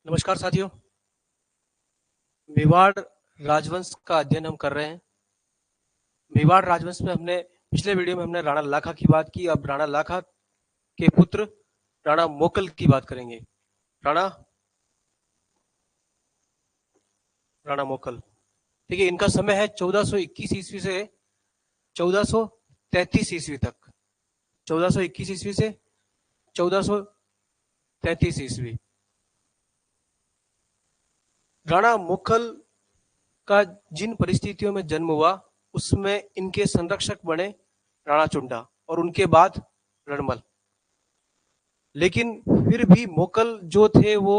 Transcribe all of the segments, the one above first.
नमस्कार साथियों। मेवाड़ राजवंश का अध्ययन हम कर रहे हैं। मेवाड़ राजवंश में हमने पिछले वीडियो में हमने राणा लाखा की बात की। अब राणा लाखा के पुत्र राणा मोकल की बात करेंगे। राणा राणा मोकल, ठीक है। इनका समय है 1421 ईस्वी से 1433 ईस्वी तक। 1421 ईस्वी से 1433 ईस्वी। राणा मोकल का जिन परिस्थितियों में जन्म हुआ उसमें इनके संरक्षक बने राणा चुंडा और उनके बाद रणमल। लेकिन फिर भी मोकल जो थे वो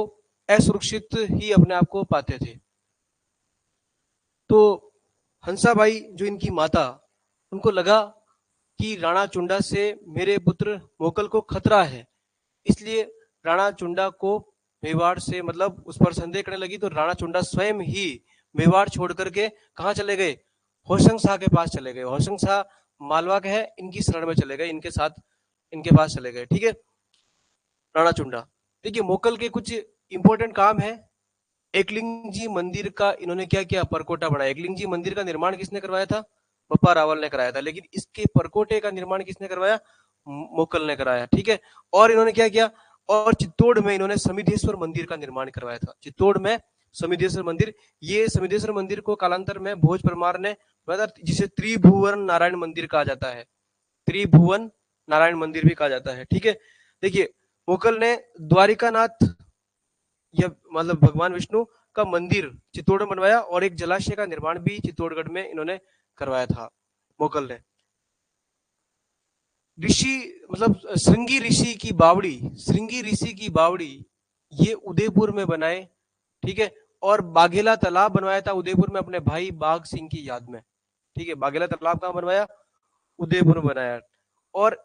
असुरक्षित ही अपने आप को पाते थे। तो हंसाबाई जो इनकी माता, उनको लगा कि राणा चुंडा से मेरे पुत्र मोकल को खतरा है, इसलिए राणा चुंडा को मेवाड़ से मतलब उस पर संदेह करने लगी। तो राणा चुंडा स्वयं ही मेवाड़ छोड़ करके कहाँ चले गए? होशंग शाह के पास चले गए। होशंग शाह मालवा के है, इनकी शरण में चले गए, इनके साथ इनके पास चले गए। ठीक है। राणा चुंडा, देखिए मोकल के कुछ इंपॉर्टेंट काम है। एकलिंग जी मंदिर का इन्होंने क्या किया? परकोटा बनाया। एकलिंग जी मंदिर का निर्माण किसने करवाया था? बप्पा रावल ने कराया था। लेकिन इसके परकोटे का निर्माण किसने करवाया? मोकल ने कराया। ठीक है। और इन्होंने क्या किया? और चित्तौड़ में इन्होंने समिधेश्वर मंदिर का निर्माण करवाया था। चित्तौड़ में समिधेश्वर मंदिर, ये समिधेश्वर मंदिर को कालांतर में भोज परमार ने, जिसे त्रिभुवन नारायण मंदिर कहा जाता है। त्रिभुवन नारायण मंदिर भी कहा जाता है। ठीक है। देखिए मोकल ने द्वारिकानाथ या मतलब भगवान विष्णु का मंदिर चित्तौड़ में बनवाया और एक जलाशय का निर्माण भी चित्तौड़गढ़ में इन्होंने करवाया था मोकल ने। ऋषि मतलब श्रृंगी ऋषि की बावड़ी, श्रृंगी ऋषि की बावड़ी ये उदयपुर में बनाए। ठीक है। और बाघेला तालाब बनवाया था उदयपुर में अपने भाई बाघ सिंह की याद में। ठीक है। बाघेला तालाब कहाँ बनवाया? उदयपुर में बनाया। और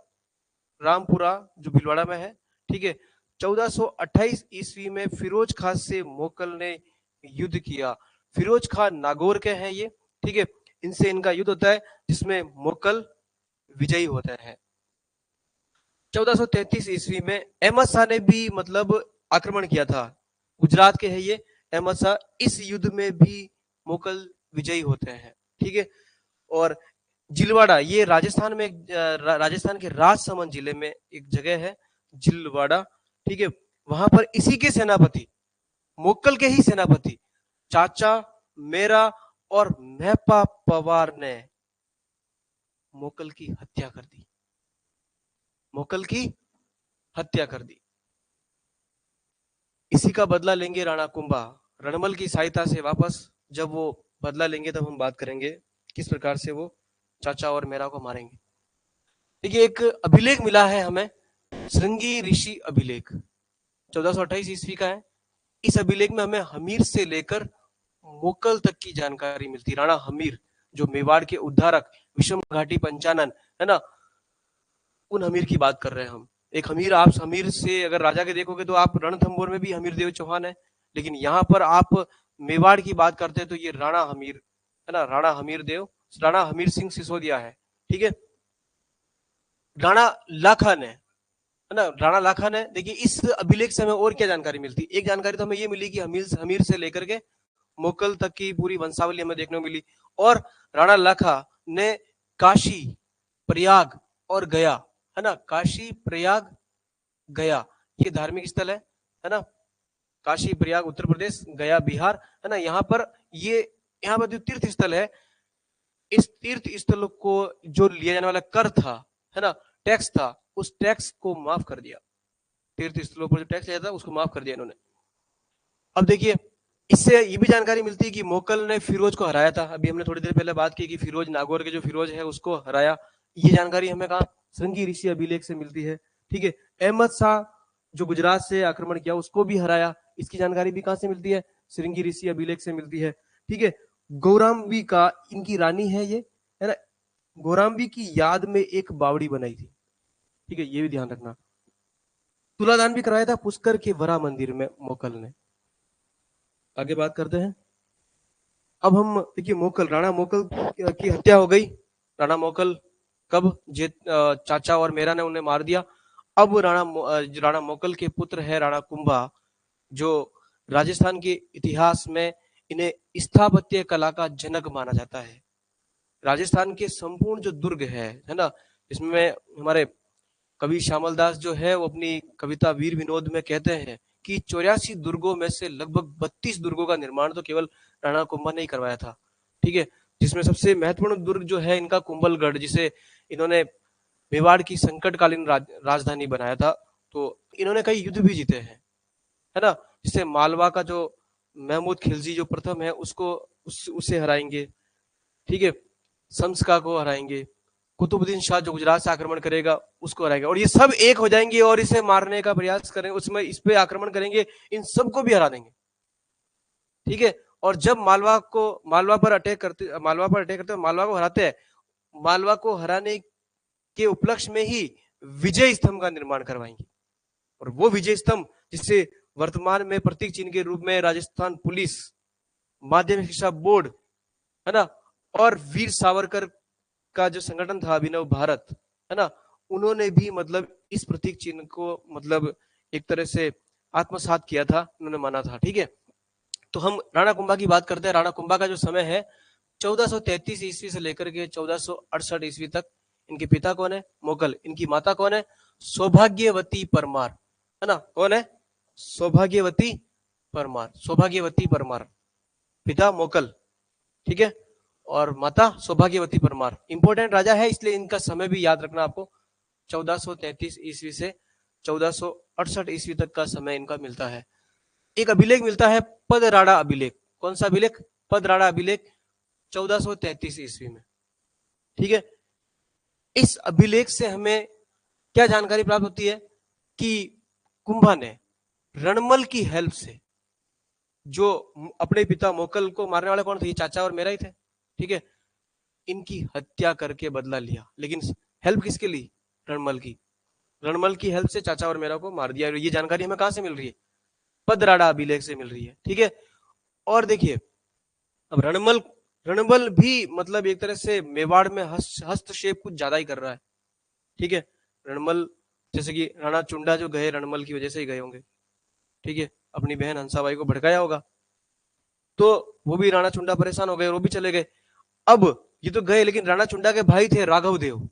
रामपुरा जो भीलवाड़ा में है। ठीक है। 1428 ईस्वी में फिरोज खान से मोकल ने युद्ध किया। फिरोज खान नागौर के हैं ये। ठीक है। इनसे इनका युद्ध होता है जिसमें मोकल विजयी होते हैं। 1433 ईस्वी में अहमद शाह ने भी मतलब आक्रमण किया था। गुजरात के है ये अहमद शाह। इस युद्ध में भी मोकल विजयी होते हैं। ठीक है। और जिलवाड़ा ये राजस्थान में राजस्थान के राजसमंद जिले में एक जगह है जिलवाड़ा। ठीक है। वहां पर इसी के सेनापति, मोकल के ही सेनापति चाचा मेरा और महपा पवार ने मोकल की हत्या कर दी। मोकल की हत्या कर दी। इसी का बदला लेंगे राणा कुंभा। रणमल की सहायता से वापस जब वो बदला लेंगे तब हम बात करेंगे किस प्रकार से वो चाचा और मेरा को मारेंगे। देखिए एक अभिलेख मिला है हमें, श्रृंगी ऋषि अभिलेख 1428 ईस्वी का है। इस अभिलेख में हमें हमीर से लेकर मोकल तक की जानकारी मिलती। राणा हमीर जो मेवाड़ के उद्धारक, विषम घाटी पंचानन है ना, उन हमीर की बात कर रहे हैं हम। एक हमीर, आप हमीर से अगर राजा के देखोगे तो आप रणथंभौर में भी हमीर देव चौहान है, लेकिन यहाँ पर आप मेवाड़ की बात करते हैं तो ये राणा हमीर है ना, राणा हमीर देव, राणा हमीर सिंह सिसोदिया है। ठीक है। राणा लाखा ने है ना, राणा लाखा ने, देखिए इस अभिलेख से हमें और क्या जानकारी मिलती? एक जानकारी तो हमें ये मिली कि हमीर से लेकर के मोकल तक की पूरी वंशावली हमें देखने को मिली। और राणा लाखा ने काशी, प्रयाग और गया है ना, काशी प्रयाग गया ये धार्मिक स्थल है ना, काशी प्रयाग उत्तर प्रदेश, गया बिहार है ना, यहाँ पर ये यहाँ पर जो तीर्थ स्थल है, इस तीर्थ स्थल को जो लिया जाने वाला कर था है ना, टैक्स था, उस टैक्स को माफ कर दिया। तीर्थ स्थलों पर जो टैक्स लिया था उसको माफ कर दिया इन्होंने। अब देखिए इससे ये भी जानकारी मिलती है कि मोकल ने फिरोज को हराया था। अभी हमने थोड़ी देर पहले बात की कि फिरोज नागौर के जो फिरोज है उसको हराया। ये जानकारी हमें कहा? श्रृंगी ऋषि अभिलेख से मिलती है। ठीक है। अहमद शाह जो गुजरात से आक्रमण किया उसको भी हराया, इसकी जानकारी भी कहां से मिलती है? श्रृंगी ऋषि अभिलेख से मिलती है। ठीक है। गौराम्बी का, इनकी रानी है ये है ना, गौराम्बी की याद में एक बावड़ी बनाई थी। ठीक है, ये भी ध्यान रखना। तुलादान भी कराया था पुष्कर के वरा मंदिर में मोकल ने। आगे बात करते हैं। अब हम देखिए मोकल, राणा मोकल की हत्या हो गई। राणा मोकल कब? चाचा और मेरा ने उन्हें मार दिया। अब राणा मोकल के पुत्र है राणा कुंभा, जो राजस्थान के इतिहास में इन्हें स्थापत्य कला का जनक माना जाता है। राजस्थान के संपूर्ण जो दुर्ग है ना, इसमें हमारे कवि श्यामल दास जो है वो अपनी कविता वीर विनोद में कहते हैं कि 84 दुर्गों में से लगभग 32 दुर्गों का निर्माण तो केवल राणा कुंभा ने ही करवाया था। ठीक है, जिसमें सबसे महत्वपूर्ण दुर्ग जो है इनका कुंभलगढ़, जिसे इन्होंने मेवाड़ की संकटकालीन राजधानी बनाया था। तो इन्होंने कई युद्ध भी जीते हैं, है ना, जिससे मालवा का जो महमूद खिलजी जो प्रथम है उसको उसे हराएंगे। ठीक है, संस्का को हराएंगे, कुतुबुद्दीन शाह जो गुजरात से आक्रमण करेगा उसको हराएंगे, और ये सब एक हो जाएंगे और इसे मारने का प्रयास करेंगे, उसमें इस पे आक्रमण करेंगे, इन सबको भी हरा देंगे। ठीक है, और जब मालवा पर अटैक करते मालवा को हराते हैं, मालवा को हराने के उपलक्ष्य में ही विजय स्तंभ का निर्माण करवाएंगे, और वो विजय स्तंभ जिससे वर्तमान में प्रतीक चिन्ह के रूप में राजस्थान पुलिस, माध्यमिक शिक्षा बोर्ड, है ना, और वीर सावरकर का जो संगठन था अभिनव भारत, है ना, उन्होंने भी मतलब इस प्रतीक चिन्ह को मतलब एक तरह से आत्मसात किया था, उन्होंने माना था। ठीक है, तो हम राणा कुंभा की बात करते हैं। राणा कुंभा का जो समय है 1433 ईस्वी से लेकर के 1468 ईस्वी तक। इनके पिता कौन है? मोकल। इनकी माता कौन है? सौभाग्यवती परमार, है ना, कौन है? सौभाग्यवती परमार, सौभाग्यवती परमार, पिता मोकल, ठीक है, और माता सौभाग्यवती परमार। इंपॉर्टेंट राजा है, इसलिए इनका समय भी याद रखना आपको। 1433 ईस्वी से 1468 ईस्वी तक का समय इनका मिलता है। एक अभिलेख मिलता है, पदराड़ा अभिलेख। कौन सा अभिलेख? पदराड़ा अभिलेख, 1433 ईस्वी में। ठीक है, इस अभिलेख से हमें क्या जानकारी प्राप्त होती है कि कुंभा ने रणमल की हेल्प से, जो अपने पिता मोकल को मारने वाले कौन थे? ये चाचा और मेरा ही थे। ठीक है, इनकी हत्या करके बदला लिया, लेकिन हेल्प किसके ली? रणमल की। रणमल की हेल्प से चाचा और मेरा को मार दिया। ये जानकारी हमें कहां से मिल रही है? पदराड़ा अभिलेख से मिल रही है। ठीक है, और देखिए अब रणमल भी मतलब एक तरह से मेवाड़ में हस्तक्षेप कुछ ज्यादा ही कर रहा है। ठीक है, रणमल जैसे कि राणा चुंडा जो गए रणमल की वजह से ही गए होंगे। ठीक है, अपनी बहन हंसाबाई को भड़काया होगा, तो वो भी राणा चुंडा परेशान हो गए और वो भी चले गए। अब ये तो गए, लेकिन राणा चुंडा के भाई थे राघव देव।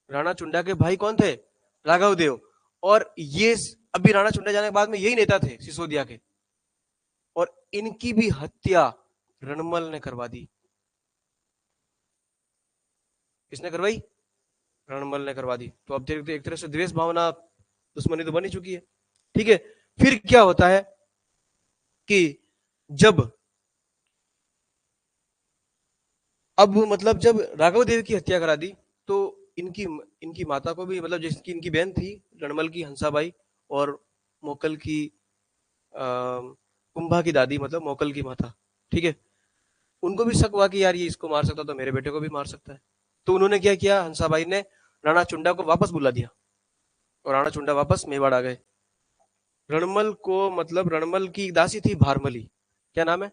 राणा चुंडा के भाई कौन थे? राघव देव। और ये अभी राणा चुंडा जाने के बाद में यही नेता थे सिसोदिया के, और इनकी भी हत्या रणमल ने करवा दी। किसने करवाई? रणमल ने करवा दी। तो अब देखते एक तरह से द्वेष भावना, दुश्मनी तो बनी चुकी है। ठीक है, फिर क्या होता है कि जब जब राघव देव की हत्या करा दी, तो इनकी माता को भी, मतलब जिसकी इनकी बहन थी रणमल की हंसाबाई, और मोकल की कुंभा की दादी, मतलब मोकल की माता, ठीक है, उनको भी शक हुआ कि यार ये इसको मार सकता तो मेरे बेटे को भी मार सकता है। तो उन्होंने क्या किया, हंसाबाई ने राणा चुंडा को वापस बुला दिया, और राणा चुंडा वापस मेवाड़ आ गए। रणमल को, मतलब रणमल की दासी थी भारमली। क्या नाम है?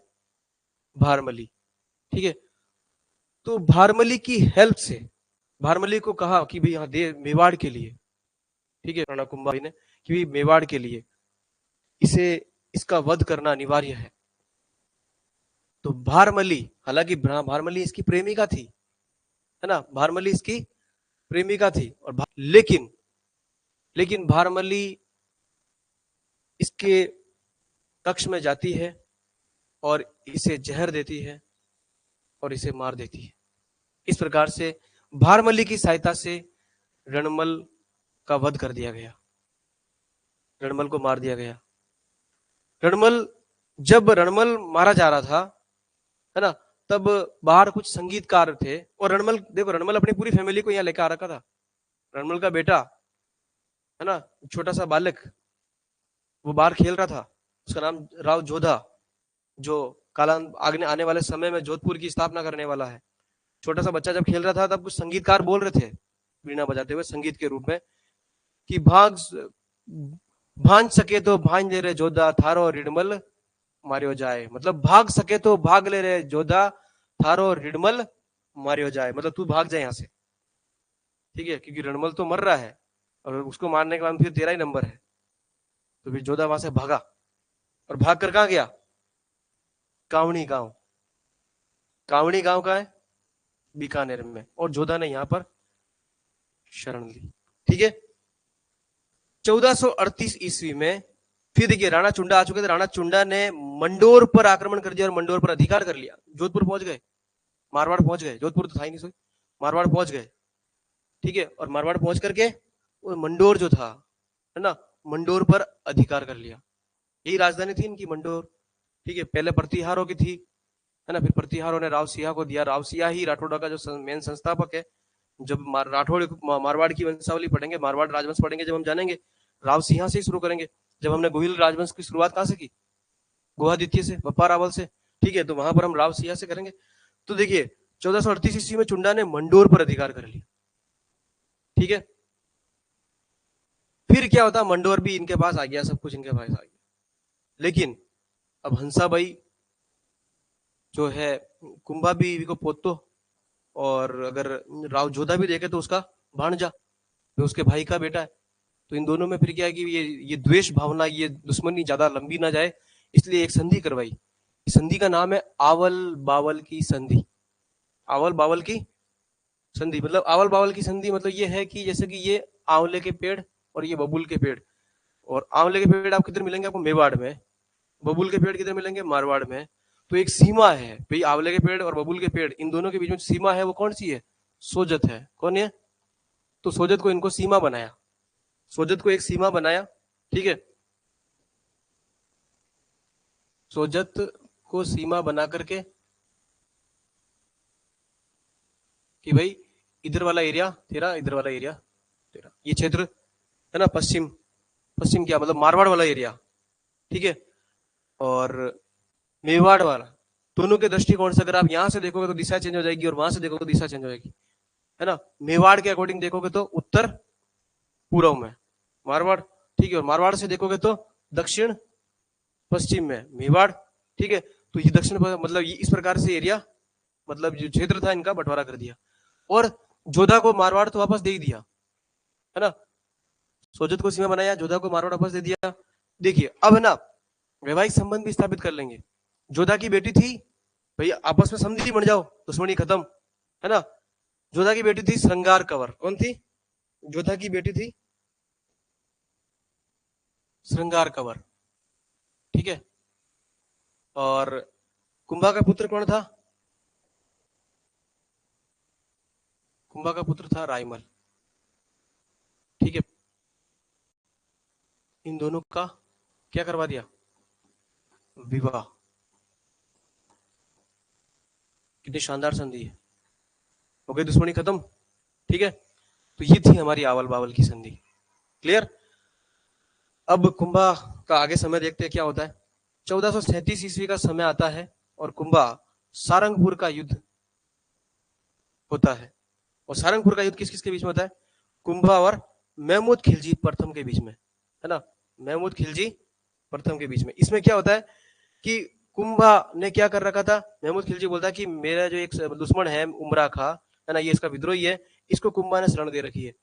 भारमली। ठीक है, तो भारमली की हेल्प से भारमली को कहा कि भाई यहाँ दे मेवाड़ के लिए, ठीक है, राणा कुंभा ने कि मेवाड़ के लिए इसका वध करना अनिवार्य है। तो भारमली, हालांकि भारमली इसकी प्रेमिका थी, है ना, भारमली इसकी प्रेमिका थी, और लेकिन भारमली इसके कक्ष में जाती है और इसे जहर देती है और इसे मार देती है। इस प्रकार से भारमली की सहायता से रणमल का वध कर दिया गया, रणमल को मार दिया गया। जब रणमल मारा जा रहा था, है ना, तब बाहर कुछ संगीतकार थे, और रणमल, देखो रणमल अपनी पूरी फैमिली को यहाँ लेकर आ रखा था। रणमल का बेटा, है ना, छोटा सा बालक, वो बाहर खेल रहा था, उसका नाम राव जोधा, जो आने वाले समय में जोधपुर की स्थापना करने वाला है। छोटा सा बच्चा जब खेल रहा था, तब कुछ संगीतकार बोल रहे थे वीणा बजाते हुए संगीत के रूप में कि भांज सके तो भांज ले रहे जोधा, थारो रिडमल मारियो जाए। मतलब भाग सके तो भाग ले रहे जोधा, थारो रिडमल मारियो जाए, मतलब तू भाग जाए यहां से। ठीक है, क्योंकि रणमल तो मर रहा है और उसको मारने के बाद फिर तेरा ही नंबर है। तो फिर जोधा वहां से भागा। और भाग कर कहां गया? कावणी गांव। कावणी गांव का है बीकानेर में, और जोधा ने यहां पर शरण ली। ठीक है। 1438 ईस्वी में फिर देखिए राणा चुंडा आ चुके थे। राणा चुंडा ने मंडोर पर आक्रमण कर दिया और मंडोर पर अधिकार कर लिया। जोधपुर पहुंच गए, मारवाड़ पहुंच गए, जोधपुर तो था ही नहीं, सॉरी, मारवाड़ पहुंच गए। ठीक है। और मारवाड़ पहुंच करके वो मंडोर जो था, है ना, मंडोर पर अधिकार कर लिया। यही राजधानी थी इनकी, मंडोर। ठीक है। पहले प्रतिहारों की थी, है ना, फिर प्रतिहारों ने राव सिंह को दिया। राव सिंह ही राठौड़ का जो मेन संस्थापक है। जब राठौड़ मारवाड़ की वंशावली पढ़ेंगे, मारवाड़ राजवंश पढ़ेंगे, जब हम जानेंगे, राव सिंह से ही शुरू करेंगे। जब हमने गोहिल राजवंश की शुरुआत कहां से की? गुहादित्य से, बप्पा रावल से। ठीक है। तो वहां पर हम राव सिंह से करेंगे। तो देखिए 1438 ईस्वी में चुंडा ने मंडोर पर अधिकार कर लिया। ठीक है। फिर क्या होता? मंडोर भी इनके पास आ गया, सब कुछ इनके पास आ गया। लेकिन अब हंसाबाई जो है, कुंभा भी को पोतो, और अगर राव जोधा भी देखे तो उसका भांजा, जो उसके भाई का बेटा है। तो इन दोनों में फिर क्या है कि ये द्वेष भावना, ये दुश्मनी ज्यादा लंबी ना जाए, इसलिए एक संधि करवाई। संधि का नाम है आवल बावल की संधि। आवल बावल की संधि मतलब, आवल बावल की संधि मतलब ये है कि जैसे कि ये आंवले के पेड़ और ये बबूल के पेड़, और आंवले के पेड़ आप किधर मिलेंगे? आपको मेवाड़ में। बबूल के पेड़ किधर मिलेंगे? मारवाड़ में। तो एक सीमा है भाई, आंवले के पेड़ और बबूल के पेड़, इन दोनों के बीच में सीमा है, वो कौन सी है? सोजत है। कौन है? तो सोजत को इनको सीमा बनाया, सोजत को एक सीमा बनाया। ठीक है। सोजत को सीमा बना करके कि भाई इधर वाला एरिया तेरा, इधर वाला एरिया तेरा, ये क्षेत्र है ना, पश्चिम, पश्चिम क्या मतलब मारवाड़ वाला एरिया। ठीक है। और मेवाड़ वाला, दोनों के दृष्टिकोण से अगर आप यहां से देखोगे तो दिशा चेंज हो जाएगी, और वहां से देखोगे तो दिशा चेंज हो जाएगी, है ना। मेवाड़ के अकॉर्डिंग देखोगे तो उत्तर पूर्व में मारवाड़। ठीक है। और मारवाड़ से देखोगे तो दक्षिण पश्चिम में मेवाड़। ठीक है। तो ये दक्षिण मतलब ये इस प्रकार से एरिया, मतलब जो क्षेत्र था इनका बंटवारा कर दिया। और जोधा को मारवाड़ तो वापस दे ही दिया, है ना। सोजत को सीमा बनाया, जोधा को मारवाड़ वापस दे दिया। देखिए अब ना वैवाहिक संबंध भी स्थापित कर लेंगे। जोधा की बेटी थी, भाई आपस में समझी बन जाओ, दुश्मनी खत्म, है ना। जोधा की बेटी थी श्रृंगार कंवर। कौन थी? जोधा की बेटी थी श्रृंगार कंवर। ठीक है। और कुंभा का पुत्र कौन था? कुंभा का पुत्र था रायमल। ठीक है। इन दोनों का क्या करवा दिया? विवाह। कितनी शानदार संधि है, हो गई दुश्मनी खत्म। ठीक है। तो ये थी हमारी आवल बावल की संधि। क्लियर? अब कुंभा का आगे समय देखते हैं क्या होता है। 1437 ईस्वी का समय आता है और कुंभा सारंगपुर का युद्ध होता है। और सारंगपुर का युद्ध किस किस के बीच में होता है? कुंभा और महमूद खिलजी प्रथम के बीच में, है ना। महमूद खिलजी प्रथम के बीच में। इसमें क्या होता है कि कुंभा ने क्या कर रखा था? महमूद खिलजी बोलता है कि मेरा जो एक दुश्मन है उमरा खा, है ना, ये इसका विद्रोही है, इसको कुंभा ने शरण दे रखी है।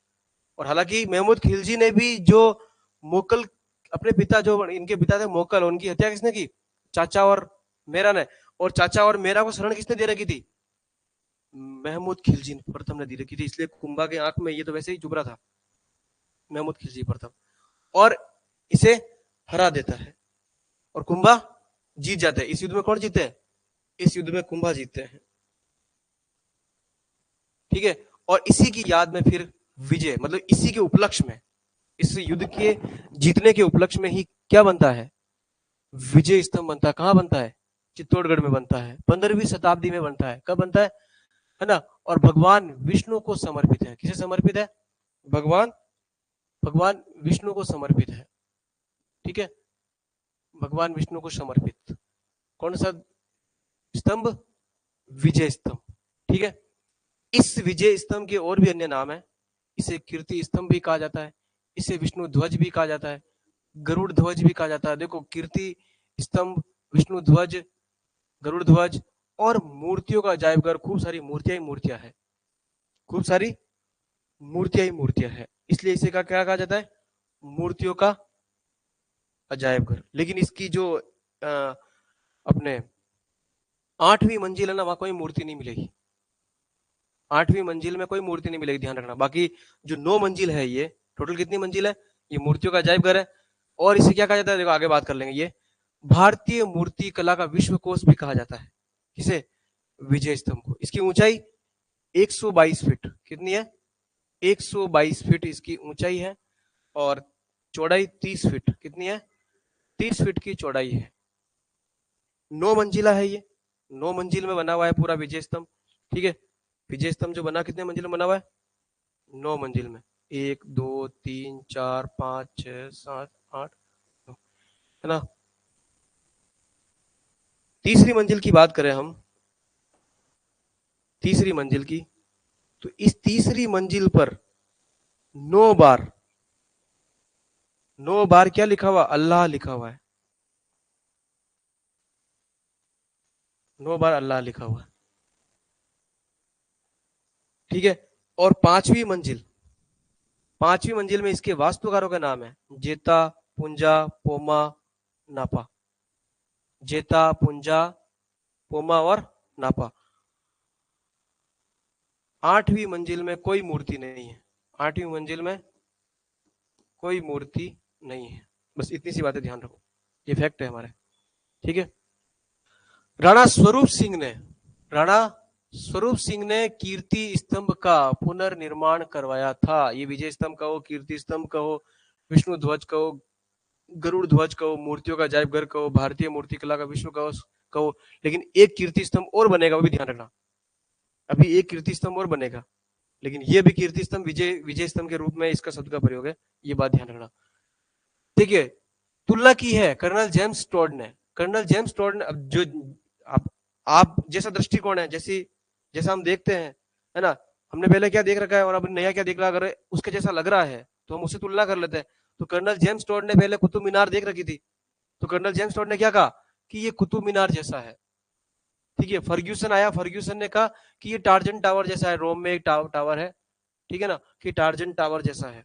और हालांकि महमूद खिलजी ने भी जो मोकल, अपने पिता जो इनके पिता थे मोकल, उनकी हत्या किसने की? चाचा और मेरा ने। और चाचा और मेरा को शरण किसने दे रखी थी? महमूद खिलजी प्रथम ने दी रखी थी। इसलिए कुंभा के आंख में ये तो वैसे ही चुभ रहा था, महमूद खिलजी प्रथम, और इसे हरा देता है और कुंभा जीत जाते हैं। इस युद्ध में कौन जीते हैं? इस युद्ध में कुंभा जीतते हैं। ठीक है। और इसी की याद में फिर विजय, मतलब इसी के उपलक्ष्य में, इस युद्ध के जीतने के उपलक्ष्य में ही क्या बनता है? विजय स्तंभ बनता है। कहां बनता है? चित्तौड़गढ़ में बनता है। 15वीं शताब्दी में बनता है। कब बनता है ना। और भगवान विष्णु को समर्पित है। किसे समर्पित है? भगवान भगवान विष्णु को समर्पित है। ठीक है। भगवान विष्णु को समर्पित कौन सा स्तंभ? विजय स्तंभ। ठीक है। इस विजय स्तंभ के और भी अन्य नाम है। इसे कीर्ति स्तंभ भी कहा जाता है, इसे विष्णु ध्वज भी कहा जाता है, गरुड़ ध्वज भी कहा जाता है। देखो कीर्ति स्तंभ, विष्णु ध्वज, गरुड़ ध्वज, और मूर्तियों का अजायब घर। खूब सारी मूर्तियां ही मूर्तियां है, खूब सारी मूर्तियां ही मूर्तियां है, इसलिए इसे क्या कहा जाता है? मूर्तियों का अजायब घर। लेकिन इसकी जो अपने 8वीं मंजिल है ना, वहां कोई मूर्ति नहीं मिलेगी। 8वीं मंजिल में कोई मूर्ति नहीं मिलेगी, ध्यान रखना। बाकी जो 9 मंजिल है, ये टोटल कितनी मंजिल है, ये मूर्तियों का अजायब घर है। और इसे क्या कहा जाता है, देखो आगे बात कर लेंगे। ये भारतीय मूर्ति कला का विश्वकोश भी कहा जाता है। किसे, विजय स्तंभ को। इसकी ऊंचाई 122 फीट, कितनी है, 122 फीट इसकी ऊंचाई है। और चौड़ाई 30 फीट, कितनी है, 30 फीट की चौड़ाई है। 9 मंजिला है ये, 9 मंजिल में बना हुआ है पूरा विजय स्तंभ। ठीक है, विजय स्तंभ जो बना कितने मंजिल में बना हुआ है, 9 मंजिल में। 1 2 3 4 5 6 7 8 9, है ना। तीसरी मंजिल की बात करें हम, तीसरी मंजिल की, तो इस तीसरी मंजिल पर 9 बार, 9 बार क्या लिखा हुआ, अल्लाह लिखा हुआ है। 9 बार अल्लाह लिखा हुआ है। ठीक है। और पांचवी मंजिल, पांचवी मंजिल में इसके वास्तुकारों का नाम है जेता, पुंजा, पोमा, नापा। जेता, पुंजा, पोमा और नापा। 8वीं मंजिल में कोई मूर्ति नहीं है, 8वीं मंजिल में कोई मूर्ति नहीं है। बस इतनी सी बातें ध्यान रखो, ये फैक्ट है हमारे। ठीक है। राणा स्वरूप सिंह ने, राणा स्वरूप सिंह ने कीर्ति स्तंभ का पुनर्निर्माण करवाया था। ये विजय स्तंभ कहो, कीर्ति स्तंभ कहो, विष्णु ध्वज कहो, गरुड़ ध्वज कहो, मूर्तियों का अजायब घर कहो, भारतीय मूर्ति कला का विश्व कहो, लेकिन एक कीर्ति स्तंभ और बनेगा, वो भी ध्यान रखना। अभी एक कीर्ति स्तंभ और बनेगा, लेकिन ये भी कीर्ति स्तंभ विजय स्तंभ के रूप में इसका शब्द का प्रयोग है, ये बात ध्यान रखना। देखिए, तुलना की है कर्नल जेम्स टॉड ने। कर्नल जेम्स टॉड ने, अब जो आप जैसा दृष्टिकोण है, जैसा हम देखते हैं, है ना, हमने पहले क्या देख रखा है और अब नया क्या देख रहा, अगर उसके जैसा लग रहा है तो हम उससे तुलना कर लेते हैं। तो कर्नल जेम्स टॉड ने पहले कुतुब मीनार देख रखी थी, तो कर्नल जेम्स टॉड ने क्या कहा कि ये कुतुब मीनार जैसा है। ठीक है। फर्ग्यूसन आया, फर्ग्यूसन ने कहा कि ये टार्जन टावर जैसा है, रोम में एक टावर है, ठीक है ना, कि टार्जन टावर जैसा है।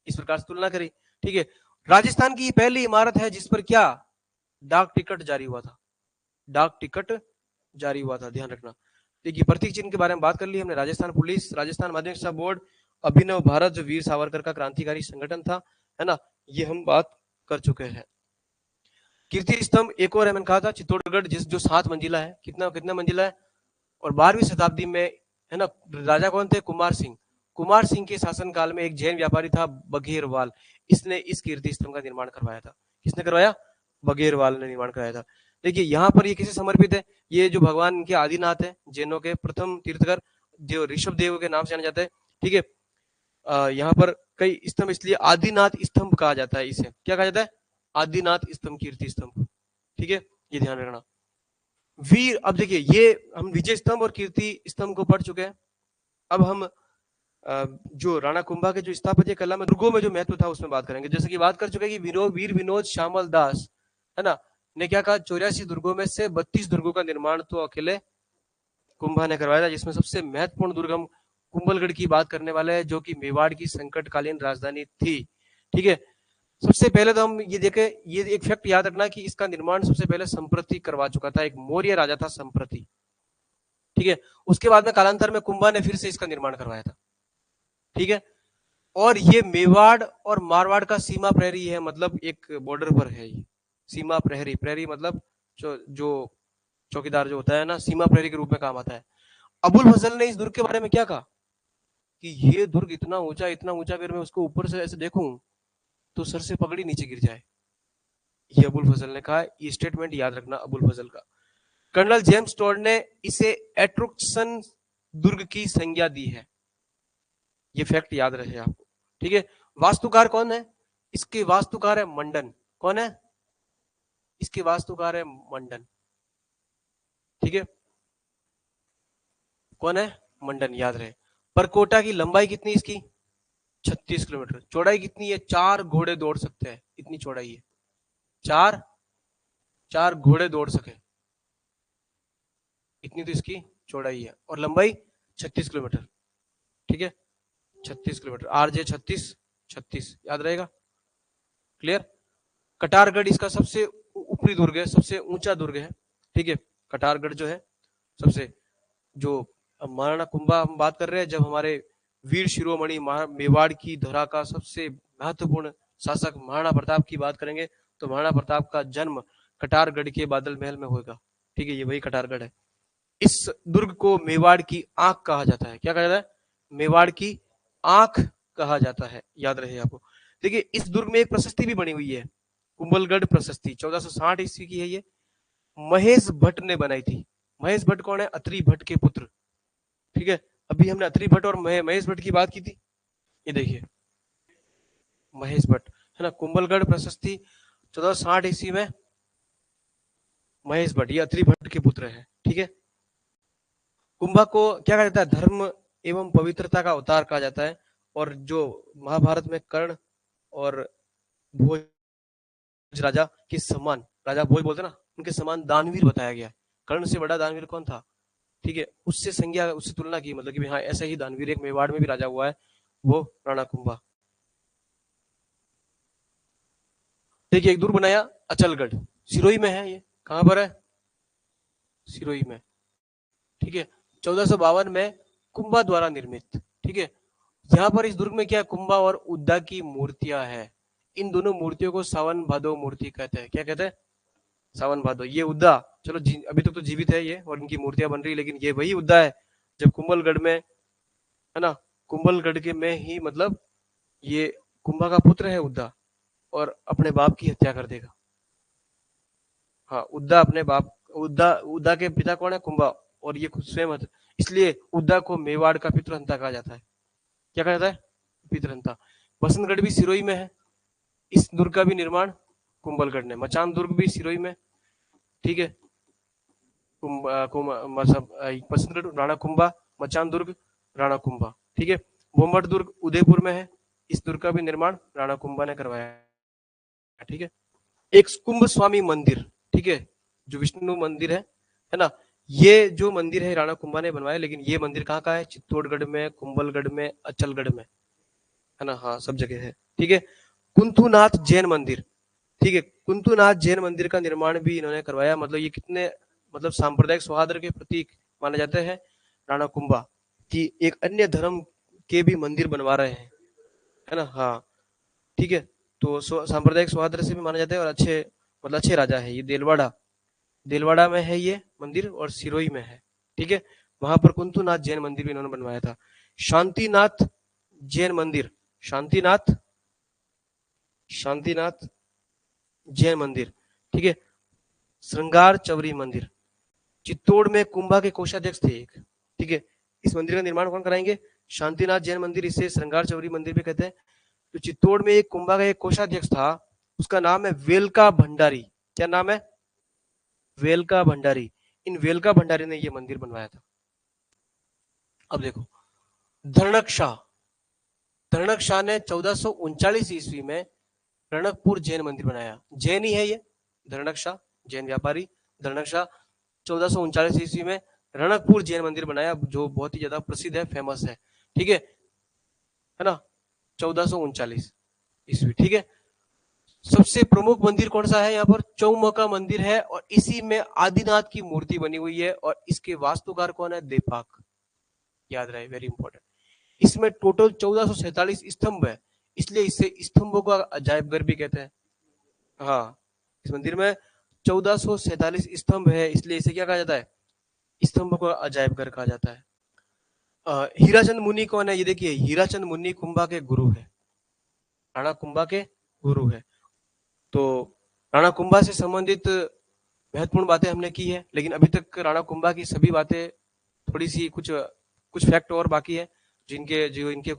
इस प्रकार से तुलना करी। ठीक है। राजस्थान की पहली इमारत है जिस पर क्या, डाक टिकट जारी हुआ था, डाक टिकट जारी हुआ था, ध्यान रखना। देखिए, प्रतीक चिन्ह के बारे में बात कर ली हमने। राजस्थान पुलिस, राजस्थान माध्यमिक शिक्षा बोर्ड, अभिनव भारत जो वीर सावरकर का क्रांतिकारी संगठन था, है ना, ये हम बात कर चुके हैं। कीर्ति स्तंभ एक और है, मैंने कहा था चित्तौड़गढ़, जिस जो 7 मंजिला है, कितना कितना मंजिला है, और 12वीं शताब्दी में, है ना, राजा कौन थे, कुमार सिंह। कुमार सिंह के शासनकाल में एक जैन व्यापारी था बघेरवाल, इसने इस कीर्ति स्तंभ का निर्माण करवाया था। किसने करवाया, बघेरवाल ने निर्माण कराया था। देखिए यहाँ पर ये किसे समर्पित है, ये जो भगवान के आदिनाथ है, जैनों के प्रथम तीर्थकर जो ऋषभ देव के नाम से जाने जाते हैं। ठीक है। यहाँ पर कई स्तंभ इसलिए आदिनाथ स्तंभ कहा जाता है, इसे क्या कहा जाता है, आदिनाथ स्तंभ, कीर्ति स्तंभ। ठीक है, ये ध्यान रखना। वीर, अब देखिए ये हम विजय स्तंभ और कीर्ति स्तंभ को पढ़ चुके हैं। अब हम जो राणा कुंभा के जो स्थापत्य कला में दुर्गों में जो महत्व था उसमें बात करेंगे। जैसे कि बात कर चुके हैं कि वीर विनोद श्यामल दास, है ना, ने क्या कहा, 84 दुर्गों में से 32 दुर्गों का निर्माण तो अकेले कुंभा ने करवाया था, जिसमें सबसे महत्वपूर्ण दुर्ग हम कुंभलगढ़ की बात करने वाले हैं, जो कि मेवाड़ की संकटकालीन राजधानी थी। ठीक है। सबसे पहले तो हम ये देखें, ये एक फैक्ट याद रखना कि इसका निर्माण सबसे पहले संप्रति करवा चुका था, एक मौर्य राजा था संप्रति। ठीक है। उसके बाद में कालांतर में कुंभा ने फिर से इसका निर्माण करवाया था। ठीक है। और ये मेवाड़ और मारवाड़ का सीमा प्रहरी है, मतलब एक बॉर्डर पर है ये सीमा प्रहरी। प्रहरी मतलब जो चौकीदार जो होता है ना, सीमा प्रहरी के रूप में काम आता है। अबुल फजल ने इस दुर्ग के बारे में क्या कहा कि ये दुर्ग इतना ऊंचा, इतना ऊंचा, अगर मैं उसको ऊपर से ऐसे देखूं तो सर से पगड़ी नीचे गिर जाए, ये अबुल फजल ने कहा। ये स्टेटमेंट याद रखना अबुल फजल का। कर्नल जेम्स टॉड ने इसे एट्रुक्सन दुर्ग की संज्ञा दी है, ये फैक्ट याद रहे आपको। ठीक है। वास्तुकार कौन है, इसके वास्तुकार है मंडन। कौन है, इसके वास्तुकार है मंडन। ठीक है, कौन है, मंडन, याद रहे। परकोटा की लंबाई कितनी इसकी, 36 किलोमीटर। चौड़ाई कितनी है, 4 घोड़े दौड़ सकते हैं, इतनी चौड़ाई है, चार घोड़े दौड़ सके, इतनी तो इसकी चौड़ाई है। और लंबाई 36 किलोमीटर। ठीक है, 36 किलोमीटर, आरजे 36 36, याद रहेगा, क्लियर। कटारगढ़ इसका सबसे ऊपरी दुर्ग है, सबसे ऊंचा दुर्ग है, ठीक है। कटारगढ़ जो है सबसे, जो महाराणा कुंभा हम बात कर रहे हैं, जब हमारे वीर शिरोमणि मेवाड़ की धरा का सबसे महत्वपूर्ण शासक महाराणा प्रताप की बात करेंगे, तो महाराणा प्रताप का जन्म कटारगढ़ के बादल महल में होगा, ठीक है। ये वही कटारगढ़ है। इस दुर्ग को मेवाड़ की आंख कहा जाता है। क्या कहा जाता है? मेवाड़ की आंख कहा जाता है, याद रहे आपको। देखिए इस दुर्ग में एक प्रशस्ति भी बनी हुई है, कुंभलगढ़ प्रशस्ति, 1460 ईस्वी की है ये, महेश भट्ट ने बनाई थी। महेश भट्ट कौन है? अत्रि भट्ट के पुत्र, ठीक है। अभी हमने अत्रि भट्ट और महेश भट्ट की बात की थी, ये देखिए महेश भट्ट, है ना। कुंभलगढ़ प्रशस्ति 1460 ईस्वी में महेश भट्ट, ये अत्रि भट्ट के पुत्र है, ठीक है। कुंभा को क्या कहा जाता है? धर्म एवं पवित्रता का अवतार कहा जाता है। और जो महाभारत में कर्ण और भोज राजा के समान, राजा भोज बोलते ना, उनके समान दानवीर बताया गया है। कर्ण से बड़ा दानवीर कौन था? ठीक है, उससे संज्ञा, उससे तुलना की, मतलब कि हाँ ऐसा ही दानवीर एक मेवाड़ में भी राजा हुआ है, वो राणा कुंभा। देखिए एक दुर्ग बनाया अचलगढ़, सिरोही में है, ये कहां पर है? सिरोही में, ठीक है। 1452 में कुंभा द्वारा निर्मित, ठीक है। यहाँ पर इस दुर्ग में क्या, कुंभा और उद्दा की मूर्तियां हैं। इन दोनों मूर्तियों को सावन भादो मूर्ति कहते हैं। क्या कहते हैं? सावन भादो। ये उद्दा, चलो अभी तक तो जीवित है ये और इनकी मूर्तियां बन रही है, लेकिन ये वही उद्दा है जब कुंभलगढ़ में, है ना, कुंभलगढ़ के में ही, मतलब ये कुंभा का पुत्र है उद्दा, और अपने बाप की हत्या कर देगा। हाँ, उद्दा अपने बाप, उद्दा के पिता कौन है? कुंभा, और ये खुद स्वयं, इसलिए उद्दा को मेवाड़ का पितृहंता कहा जाता है। क्या कहा जाता है? पितृहंता। बसंतगढ़ भी सिरोही में है, इस दुर्ग का भी निर्माण कुंभलगढ़ ने। मचान दुर्ग भी सिरोही में, ठीक है। बसंतगढ़ राणा कुंभा, मचान दुर्ग राणा कुंभा, ठीक है। बोमट दुर्ग उदयपुर में है, इस दुर्ग का भी निर्माण राणा कुंभा ने करवाया, ठीक है। एक कुंभ स्वामी मंदिर, ठीक है, जो विष्णु मंदिर है ना, ये जो मंदिर है राणा कुंभा ने बनवाया, लेकिन ये मंदिर कहाँ का है? चित्तौड़गढ़ में, कुंभलगढ़ में, अचलगढ़ में, है ना, हाँ सब जगह है, ठीक है। कुंथुनाथ जैन मंदिर, ठीक है, कुंथुनाथ जैन मंदिर का निर्माण भी इन्होंने करवाया। मतलब ये कितने, मतलब सांप्रदायिक सौहार्द के प्रतीक माने जाते हैं राणा कुंभा, कि एक अन्य धर्म के भी मंदिर बनवा रहे हैं, है ना, हाँ, ठीक है। तो सांप्रदायिक सौहार्द से भी माना जाता है, और अच्छे, मतलब अच्छे राजा है ये। देलवाड़ा में है ये मंदिर, और सिरोही में है, ठीक है। वहां पर कुंथुनाथ जैन मंदिर भी इन्होंने बनवाया था। शांतिनाथ जैन मंदिर, शांतिनाथ जैन मंदिर, ठीक है। श्रृंगार चवरी मंदिर, चित्तौड़ में कुंभा के कोषाध्यक्ष थे एक, ठीक है। इस मंदिर का निर्माण कौन कराएंगे? शांतिनाथ जैन मंदिर, इसे श्रृंगार चवरी मंदिर भी कहते हैं। तो चित्तौड़ में एक कुंभा का एक कोषाध्यक्ष था, उसका नाम है वेलका भंडारी। क्या नाम है? वेलका भंडारी। इन वेलका भंडारी ने यह मंदिर बनवाया था। अब देखो धरणक शाह ने 1439 ईस्वी में रणकपुर जैन मंदिर बनाया। जैन ही है ये, धरणक शाह, जैन व्यापारी धरणक शाह 1439 ईस्वी में रणकपुर जैन मंदिर बनाया, जो बहुत ही ज्यादा प्रसिद्ध है, फेमस है, ठीक है ना। 1439 ईस्वी, ठीक है। सबसे प्रमुख मंदिर कौन सा है? यहाँ पर चौमुखा मंदिर है, और इसी में आदिनाथ की मूर्ति बनी हुई है, और इसके वास्तुकार कौन है? देपाक, याद रहे, वेरी इंपॉर्टेंट। इसमें टोटल 1447 स्तंभ है, इसलिए इसे स्तंभों का अजायब घर भी कहते हैं। हाँ, इस मंदिर में 1447 स्तंभ है, इसलिए इसे क्या कहा जाता है? स्तंभ को अजायब घर कहा जाता है। हीराचंद मुनि कौन है? ये देखिए, हीराचंद मुनि कुंभा के गुरु है, राणा कुंभा के गुरु है। तो राणा कुंभा से संबंधित महत्वपूर्ण बातें हमने की है, लेकिन अभी तक राणा कुंभा की सभी बातें, थोड़ी सी कुछ फैक्ट और बाकी है, जो इनके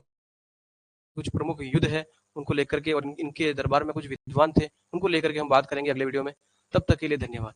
कुछ प्रमुख युद्ध है उनको लेकर के, और इनके दरबार में कुछ विद्वान थे उनको लेकर के हम बात करेंगे अगले वीडियो में। तब तक के लिए धन्यवाद।